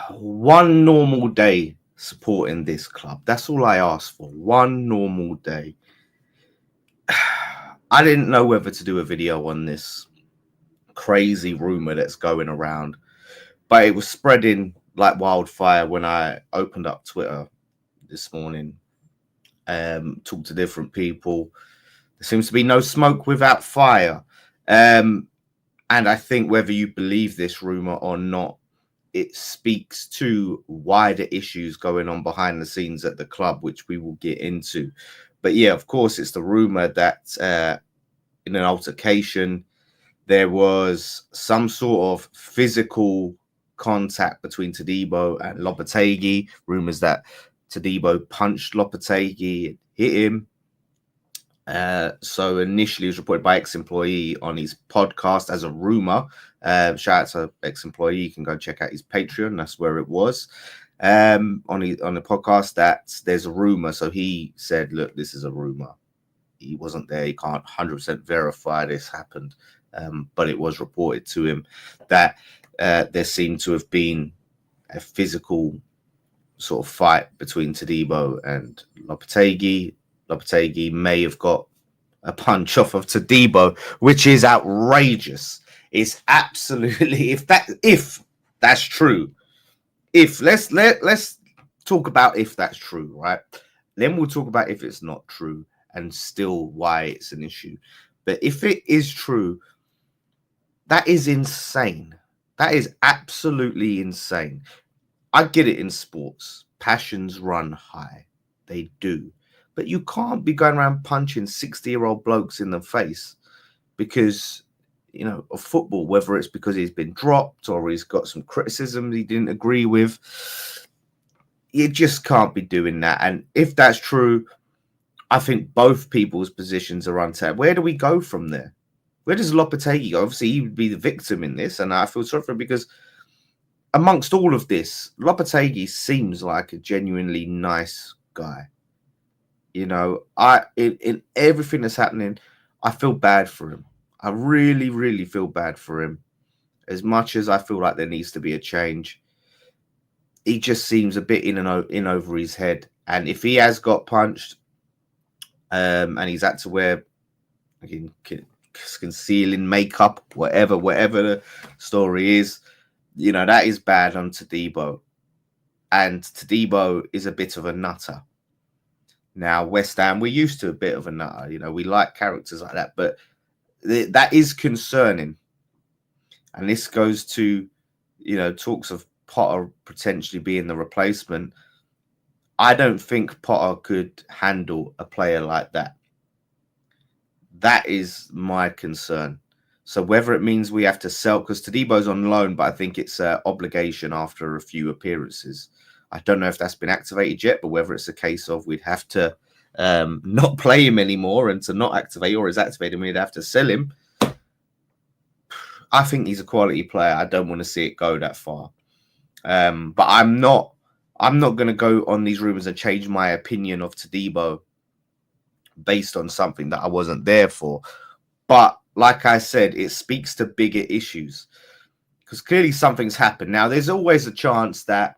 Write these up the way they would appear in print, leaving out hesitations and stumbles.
One normal day supporting this club. That's all I asked for. One normal day. I didn't know whether to do a video on this crazy rumor that's going around, but it was spreading like wildfire when I opened up Twitter this morning. Talked to different people. There seems to be no smoke without fire. And I think whether you believe this rumor or not, it speaks to wider issues going on behind the scenes at the club, which we will get into. But yeah, of course, it's the rumor that in an altercation, there was some sort of physical contact between Todibo and Lopetegui. Rumors that Todibo punched Lopetegui, hit him. So initially it was reported by ex-employee on his podcast as a rumor. Shout out to ex-employee. You can go check out his Patreon. That's where it was. On the podcast that there's a rumor. So he said, look, this is a rumor. He wasn't there. He can't 100% verify this happened. But it was reported to him that there seemed to have been a physical sort of fight between Todibo and Lopetegui. Lopetegui may have got a punch off of Todibo, which is outrageous. It's absolutely if that's true. Let's talk about if that's true, right? Then we'll talk about if it's not true and still why it's an issue. But if it is true, that is insane. That is absolutely insane. I get it in sports. Passions run high. They do. But you can't be going around punching 60-year-old blokes in the face because, of football, whether it's because he's been dropped or he's got some criticism he didn't agree with. You just can't be doing that. And if that's true, I think both people's positions are untapped. Where do we go from there? Where does Lopetegui go? Obviously, he would be the victim in this, and I feel sorry for him because amongst all of this, Lopetegui seems like a genuinely nice guy. In everything that's happening, I feel bad for him. I really, really feel bad for him. As much as I feel like there needs to be a change, he just seems a bit in over his head. And if he has got punched, and he's had to wear concealing makeup, whatever the story is, that is bad on Todibo. And Todibo is a bit of a nutter. Now, West Ham, we're used to a bit of a nutter. We like characters like that, but that is concerning. And this goes to, talks of Potter potentially being the replacement. I don't think Potter could handle a player like that. That is my concern. So whether it means we have to sell, because Todibo's on loan, but I think it's an obligation after a few appearances. I don't know if that's been activated yet, but whether it's a case of we'd have to not play him anymore and to not activate, or is activated, we'd have to sell him. I think he's a quality player. I don't want to see it go that far. But I'm not going to go on these rumors and change my opinion of Todibo based on something that I wasn't there for. But like I said, it speaks to bigger issues because clearly something's happened. Now, there's always a chance that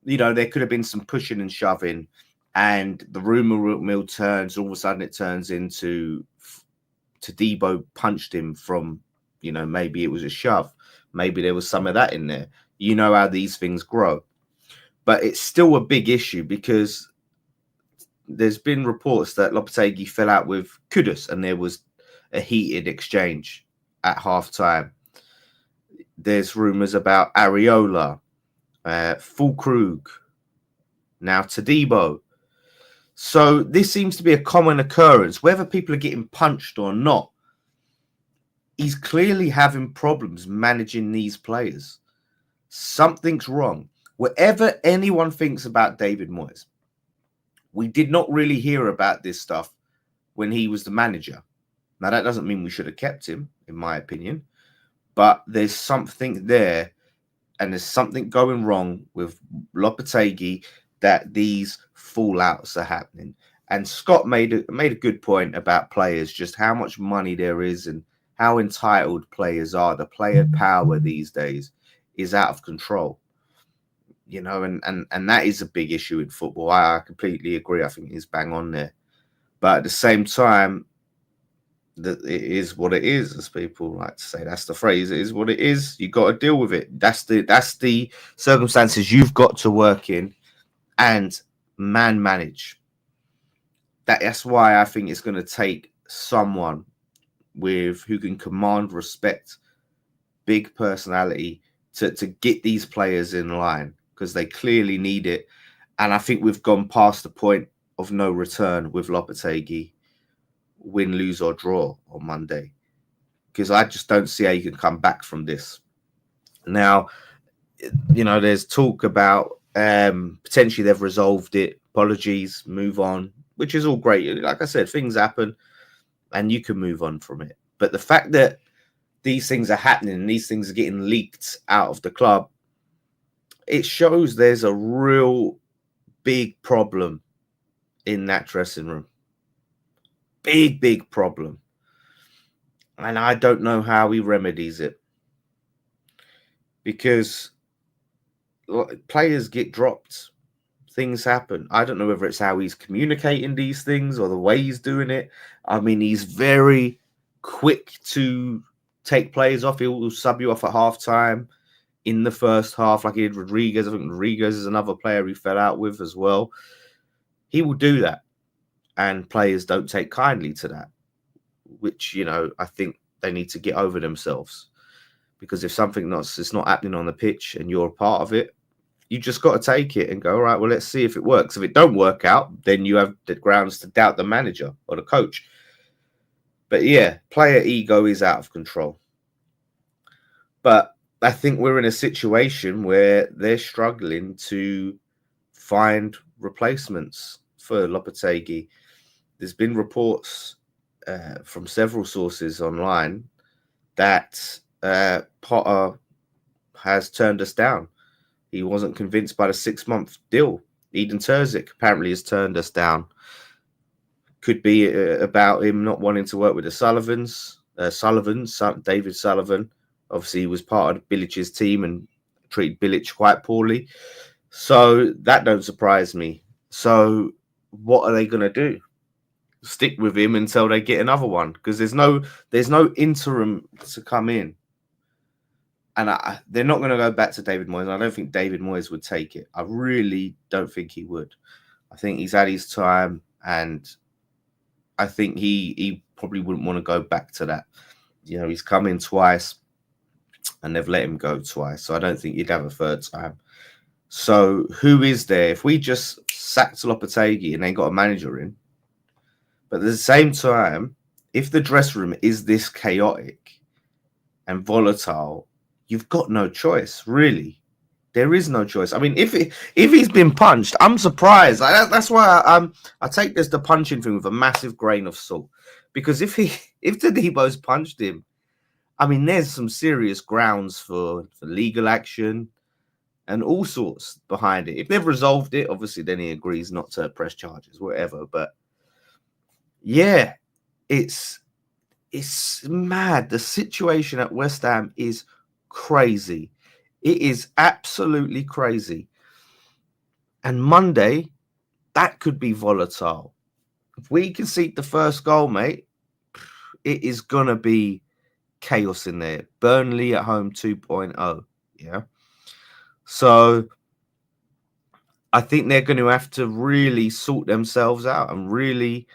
there could have been some pushing and shoving and the rumor mill turns. All of a sudden it turns into Todibo punched him from, maybe it was a shove. Maybe there was some of that in there. You know how these things grow. But it's still a big issue because there's been reports that Lopetegui fell out with Kudus and there was a heated exchange at halftime. There's rumors about Areola, Fulkrug, now Todibo. So this seems to be a common occurrence, whether people are getting punched or not. He's clearly having problems managing these players. Something's wrong. Whatever anyone thinks about David Moyes, we did not really hear about this stuff when he was the manager. Now, that doesn't mean we should have kept him, in my opinion, but there's something there. And there's something going wrong with Lopetegui that these fallouts are happening. And Scott made a good point about players, just how much money there is and how entitled players are. The player power these days is out of control. you know, and that is a big issue in football. I completely agree. I think he's bang on there. But at the same time, that it is what it is, as people like to say. That's the phrase. It is what it is. You got to deal with it. That's the circumstances you've got to work in and manage. That's why I think it's going to take someone with who can command respect, big personality to get these players in line, because they clearly need it. And I think we've gone past the point of no return with Lopetegui, win, lose or draw on Monday, because I just don't see how you can come back from this. Now, you know, there's talk about potentially they've resolved it, apologies, move on, which is all great. Like I said, things happen and you can move on from it. But the fact that these things are happening and these things are getting leaked out of the club, it shows there's a real big problem in that dressing room. Big problem. And I don't know how he remedies it, because players get dropped. Things happen. I don't know whether it's how he's communicating these things or the way he's doing it. I mean, he's very quick to take players off. He'll sub you off at halftime in the first half, like he did Rodriguez. I think Rodriguez is another player he fell out with as well. He will do that, and players don't take kindly to that, which, you know, I think they need to get over themselves, because if something is not happening on the pitch and you're a part of it, you just got to take it and go, all right, well, let's see if it works. If it don't work out, then you have the grounds to doubt the manager or the coach. But yeah, player ego is out of control. But I think we're in a situation where they're struggling to find replacements for Lopetegui. There's been reports from several sources online that Potter has turned us down. He wasn't convinced by the 6-month deal. Eden Terzic apparently has turned us down. Could be about him not wanting to work with the Sullivans. David Sullivan. Obviously, he was part of Bilic's team and treated Bilic quite poorly. So that don't surprise me. So what are they going to do? Stick with him until they get another one? Because there's no interim to come in. And they're not going to go back to David Moyes. I don't think David Moyes would take it. I really don't think he would. I think he's had his time, and I think he probably wouldn't want to go back to that. You know, he's come in twice, and they've let him go twice. So I don't think he'd have a third time. So who is there? If we just sacked Lopetegui and they got a manager in, but at the same time, if the dressing room is this chaotic and volatile, you've got no choice, really. There is no choice. I mean, if he's been punched, I'm surprised. That's why I take the punching thing with a massive grain of salt, because if Todibo's punched him, I mean, there's some serious grounds for legal action and all sorts behind it. If they've resolved it, obviously, then he agrees not to press charges, whatever. But yeah, it's mad. The situation at West Ham is crazy. It is absolutely crazy. And Monday, that could be volatile. If we concede the first goal, mate, it is going to be chaos in there. Burnley at home 2.0. Yeah. So I think they're going to have to really sort themselves out and really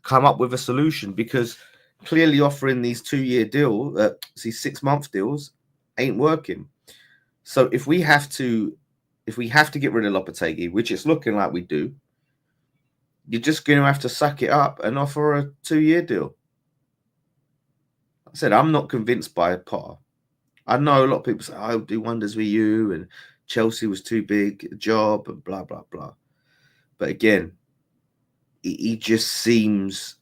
come up with a solution, because clearly offering these 2-year deals, these 6-month deals, ain't working. So if we have to get rid of Lopetegui, which it's looking like we do, you're just going to have to suck it up and offer a 2-year deal. I said, I'm not convinced by Potter. I know a lot of people say, I'll do wonders with you, and Chelsea was too big a job, and blah, blah, blah. But again, he just seems,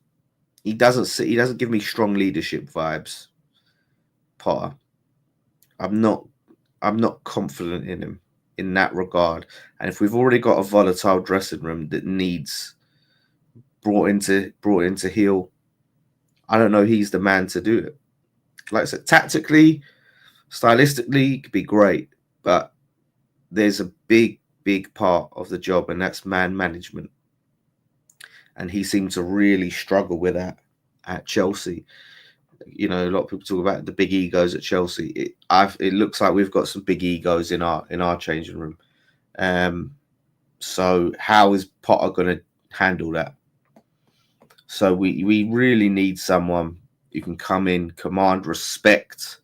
he doesn't give me strong leadership vibes, Potter. I'm not confident in him in that regard. And if we've already got a volatile dressing room that needs brought into heel, I don't know he's the man to do it. Like I said, tactically, stylistically, could be great, but there's a big part of the job, and that's man management. And he seemed to really struggle with that at Chelsea. You know, a lot of people talk about the big egos at Chelsea. It looks like we've got some big egos in our changing room. So how is Potter going to handle that? So we really need someone who can come in, command respect,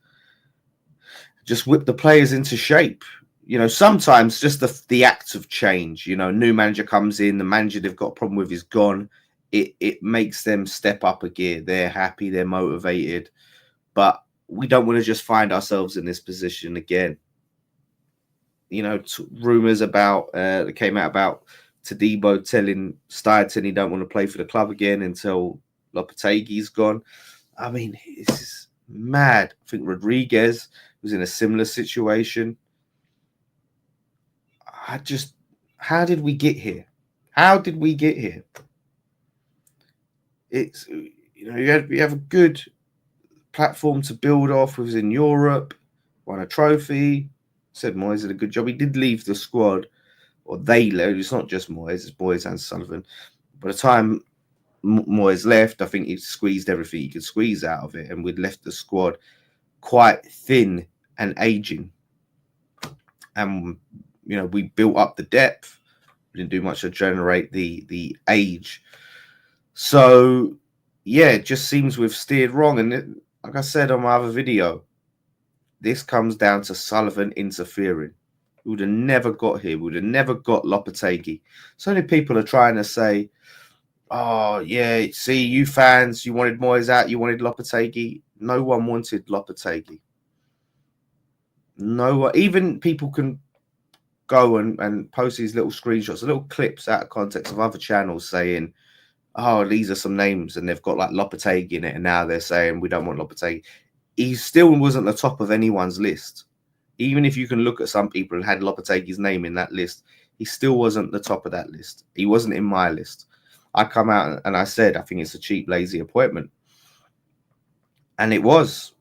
just whip the players into shape. You know, sometimes just the act of change. You know, new manager comes in, the manager they've got a problem with is gone. It makes them step up a gear. They're happy, they're motivated. But we don't want to just find ourselves in this position again. You know, rumours about that came out about Todibo telling Steidton he don't want to play for the club again until Lopetegui's gone. I mean, this is mad. I think Rodriguez was in a similar situation. How did we get here? How did we get here? It's, you know, you have a good platform to build off. Was in Europe, won a trophy. Said Moyes did a good job. He did leave the squad, or they left. It's not just Moyes, it's Moyes and Sullivan. By the time Moyes left, I think he squeezed everything he could squeeze out of it, and we'd left the squad quite thin and aging. And you know, we built up the depth. We didn't do much to generate the age. So yeah, it just seems we've steered wrong. And like I said on my other video, this comes down to Sullivan interfering. We would have never got here. We would have never got Lopetegui. So many people are trying to say, oh, yeah, see, you fans, you wanted Moyes out, you wanted Lopetegui. No one wanted Lopetegui. No one, even people can go and post these little screenshots, little clips out of context of other channels saying, oh, these are some names, and they've got like Lopetegui in it, and now they're saying we don't want Lopetegui. He still wasn't the top of anyone's list. Even if you can look at some people and had Lopetegui's name in that list, he still wasn't the top of that list. He wasn't in my list. I come out and I said, I think it's a cheap, lazy appointment. And it was.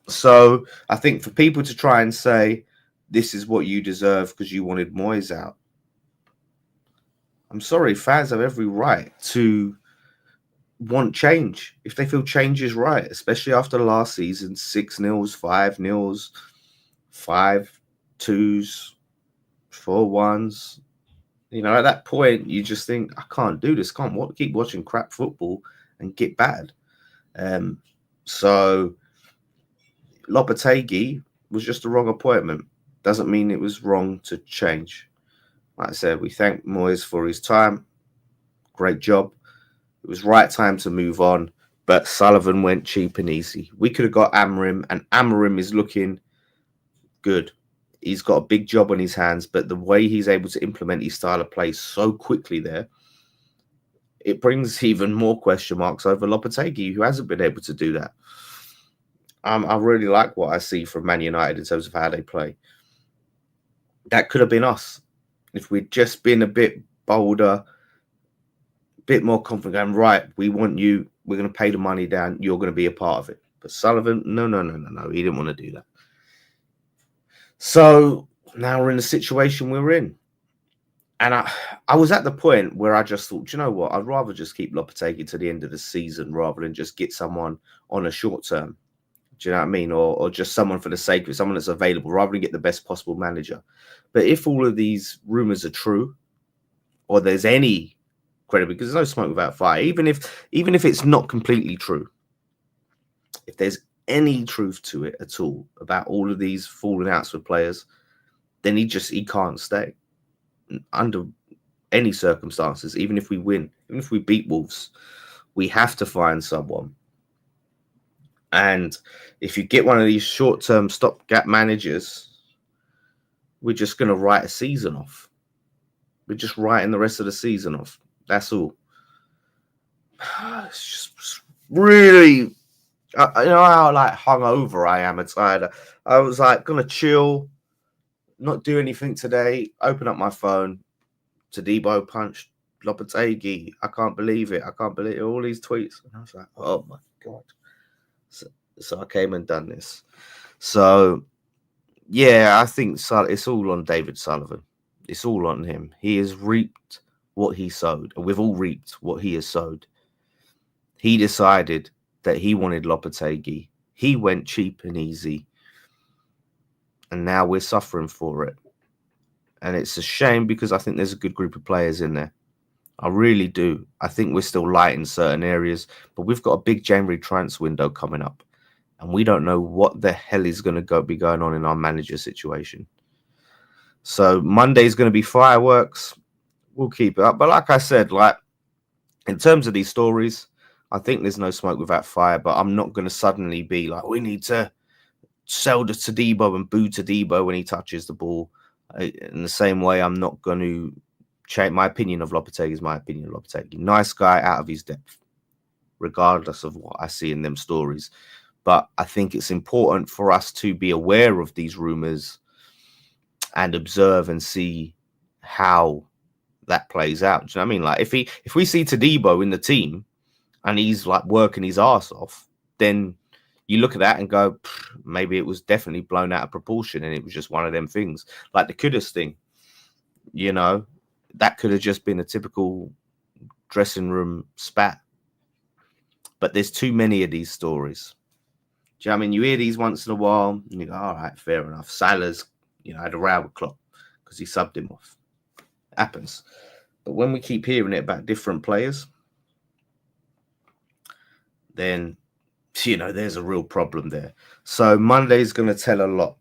So I think for people to try and say, this is what you deserve because you wanted Moyes out. I'm sorry, fans have every right to want change if they feel change is right, especially after the last season, 6-0s, 5-0s, 5-2s, 4-1s. You know, at that point, you just think, I can't do this. Can't keep watching crap football and get bad. So Lopetegui was just the wrong appointment. Doesn't mean it was wrong to change. Like I said, we thank Moyes for his time. Great job. It was right time to move on, but Sullivan went cheap and easy. We could have got Amorim, and Amorim is looking good. He's got a big job on his hands, but the way he's able to implement his style of play so quickly there, it brings even more question marks over Lopetegui, who hasn't been able to do that. I really like what I see from Man United in terms of how they play. That could have been us if we'd just been a bit bolder, a bit more confident. Going, right, we want you. We're going to pay the money down. You're going to be a part of it. But Sullivan, no. He didn't want to do that. So now we're in the situation we're in. And I was at the point where I just thought, you know what? I'd rather just keep Lopetegui to the end of the season rather than just get someone on a short term. Do you know what I mean? Or just someone for the sake of it, someone that's available, rather than get the best possible manager. But if all of these rumors are true, or there's any credibility, because there's no smoke without fire, even if it's not completely true, if there's any truth to it at all about all of these falling outs with players, then he can't stay under any circumstances. Even if we win, even if we beat Wolves, we have to find someone. And if you get one of these short-term stopgap managers, we're just going to write a season off. We're just writing the rest of the season off. That's all. It's just really, you know how like hungover I am and tired. I was like gonna chill, not do anything today. Open up my phone. Todibo punched Lopetegui. I can't believe it. I can't believe it. All these tweets. And I was like, oh my God. So I came and done this. So Yeah, I think it's all on David Sullivan. It's all on him. He has reaped what he sowed, and we've all reaped what he has sowed. He decided that he wanted Lopetegui. He went cheap and easy, and now we're suffering for it. And it's a shame because I think there's a good group of players in there. I really do. I think we're still light in certain areas, but we've got a big January transfer window coming up, and we don't know what the hell is going to be going on in our manager situation. So Monday's going to be fireworks. We'll keep it up. But like I said, like in terms of these stories, I think there's no smoke without fire. But I'm not going to suddenly be like, we need to sell to Todibo and boo Todibo when he touches the ball. In the same way, I'm not going to change my opinion of Lopetegui. Is my opinion of Lopetegui. Nice guy, out of his depth, regardless of what I see in them stories. But I think it's important for us to be aware of these rumors and observe and see how that plays out. Do you know what I mean? Like if we see Todibo in the team and he's like working his ass off, then you look at that and go, maybe it was definitely blown out of proportion and it was just one of them things. Like the Kudus thing, you know, that could have just been a typical dressing room spat. But there's too many of these stories. Do you know what I mean? You hear these once in a while and you go, all right, fair enough. Salah's, had a row with Klopp because he subbed him off. It happens. But when we keep hearing it about different players, then, there's a real problem there. So Monday's going to tell a lot.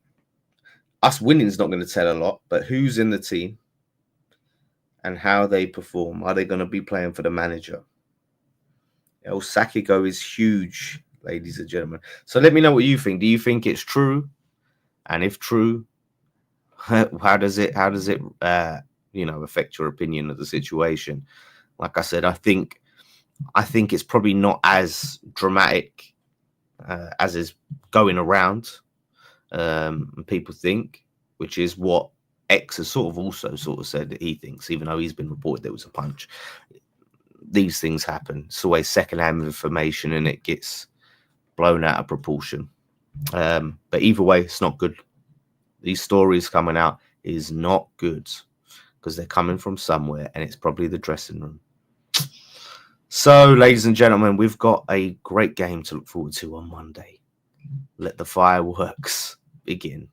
Us winning's not going to tell a lot, but who's in the team and how they perform. Are they going to be playing for the manager? El Sakigo is huge, ladies and gentlemen. So let me know what you think. Do you think it's true? And if true, how does it affect your opinion of the situation? Like I said, I think it's probably not as dramatic as is going around, and people think, which is what X has sort of said that he thinks, even though he's been reported there was a punch. These things happen. It's always secondhand information, and it gets blown out of proportion. But either way, it's not good. These stories coming out is not good because they're coming from somewhere, and it's probably the dressing room. So, ladies and gentlemen, we've got a great game to look forward to on Monday. Let the fireworks begin.